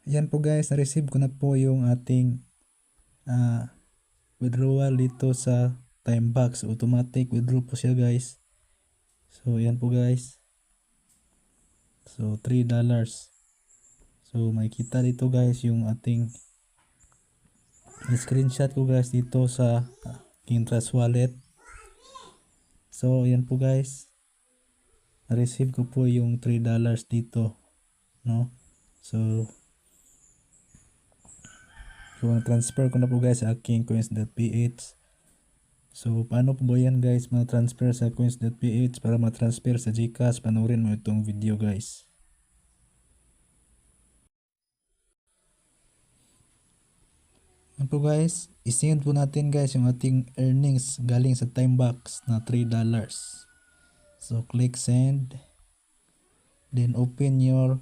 Yan po guys, na-receive ko na po yung ating withdrawal dito sa Timebox. Automatic withdraw po siya guys. So yan po guys. So $3. So makikita dito guys yung ating screenshot ko guys dito sa King Trust Wallet. So yan po guys. Na-receive ko po yung $3 dito, no? So na-transfer ko na po guys sa aking coins.ph. So paano po ba yan guys ma-transfer sa coins.ph para ma-transfer sa GCash? Panoorin mo itong video guys. Yan po guys, isend po natin guys yung ating earnings galing sa Timebox na $3. So click send. Then open your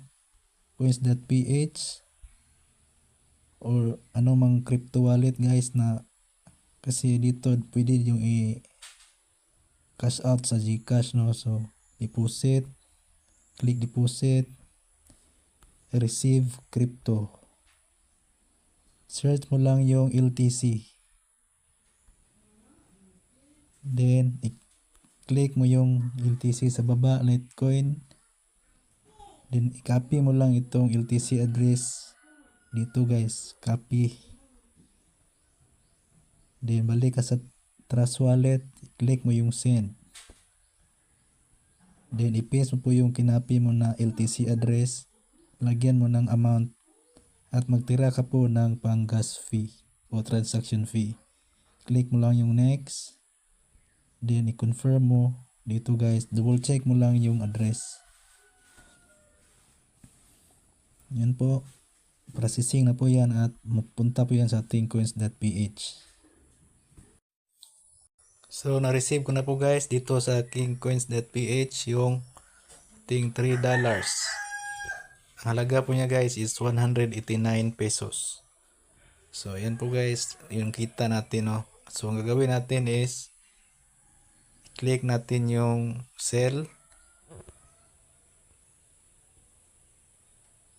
coins.ph or ano mang crypto wallet guys na, kasi dito pwede yung i-cash out sa GCash, no? So deposit, click deposit, receive crypto, search mo lang yung LTC, then i-click mo yung LTC sa baba, Litecoin, then i-copy mo lang itong LTC address dito guys, copy. Then balik ka sa Trust Wallet, click mo yung send. Then i-paste mo po yung kinapi mo na LTC address, lagyan mo ng amount at magtira ka po ng pang gas fee o transaction fee. Click mo lang yung next. Then i-confirm mo dito guys, double check mo lang yung address. Yan po, processing na po yan at mapunta po yan sa ating coins.ph. So na-receive ko na po guys dito sa aking coins.ph yung ating $3. Ang halaga po niya guys is 189 pesos. So yan po guys yung kita natin, no? So ang gagawin natin is click natin yung sell.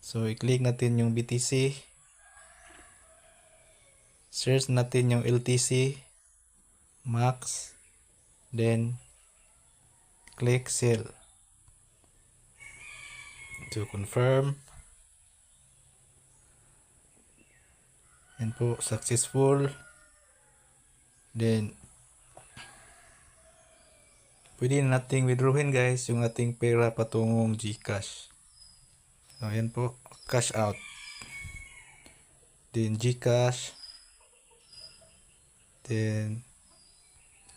So i-click natin yung BTC, search natin yung LTC max, then click sell to confirm. Yan po, successful. Then pwede na nating withdrawin guys yung ating pera patungong GCash. So yan po, cash out, then GCash, then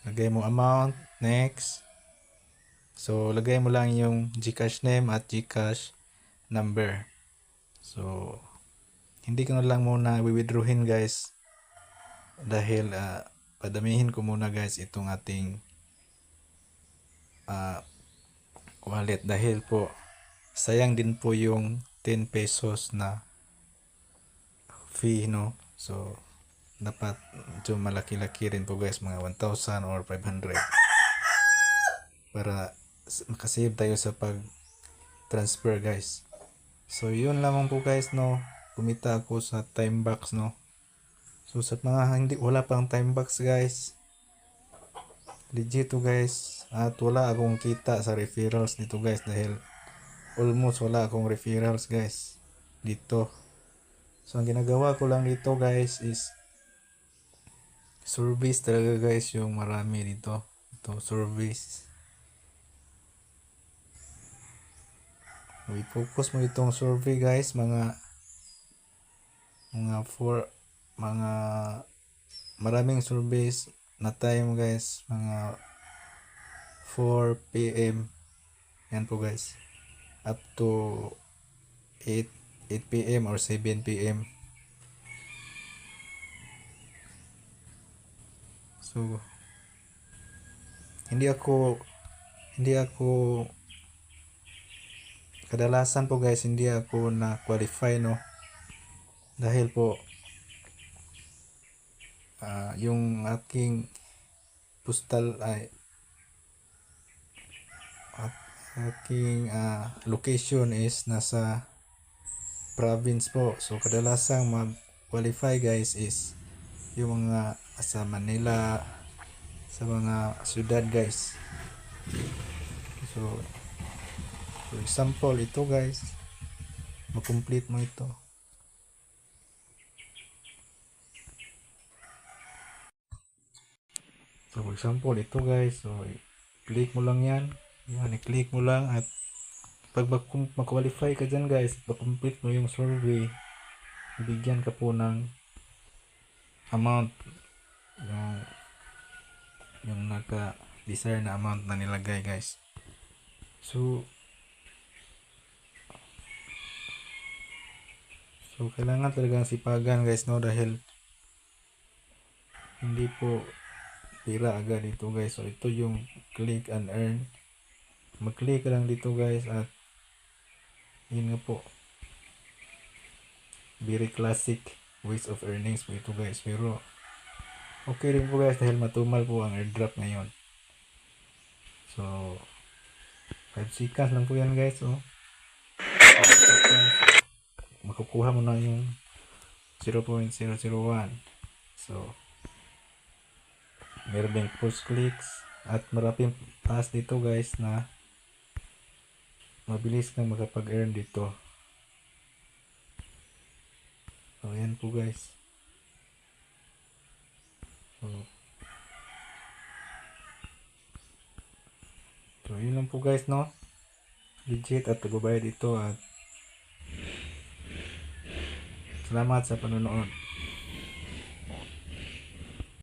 lagay mo amount, next. So lagay mo lang yung GCash name at GCash number. So hindi ko na lang muna i-withdrawin guys dahil padamihin ko muna guys itong ating wallet, dahil po sayang din po yung 10 pesos na fee, no? So dapat medyo malaki-laki rin po guys, mga 1,000 or 500 para makasave tayo sa pag transfer guys. So yun lamang po guys, no? Kumita ako sa Timebox, no? So sa mga wala pang Timebox guys, legit to guys, at wala akong kita sa referrals dito guys dahil almost wala akong referrals guys dito. So ang ginagawa ko lang dito guys is service talaga guys, yung marami dito. Ito service. I-focus mo itong survey guys, mga maraming surveys na time guys, mga 4 PM yan po guys, up to 8 PM or 7 PM. So hindi ako kadalasan po guys hindi ako na qualify, no? Dahil po yung aking postal aking location is nasa province po. So kadalasang mag-qualify guys is yung mga sa Manila, sa mga syudad guys. So for example, ito guys, makomplete mo ito. So for example, ito guys, so click mo lang yan. Yan, i-click mo lang at pag mag-qualify ka dyan guys, pag-complete mo yung survey, bigyan ka po ng amount, yung naka-desire na amount na nilagay guys. So kailangan talagang sipagan guys, no, dahil hindi po pira agad ito guys. So ito yung click and earn. Mag-click lang dito guys at yun nga po, very classic ways of earnings po ito guys. Pero okay rin po guys dahil matumal po ang airdrop ngayon. So 5 seconds lang po yan guys. Oh, 5 seconds, makukuha mo na yung 0.001. So meron din post clicks at maraming task dito guys na mabilis kang makapag-earn dito. So yan po guys. So yun lang po guys, no, legit at nagbabayad ito at salamat sa panonood.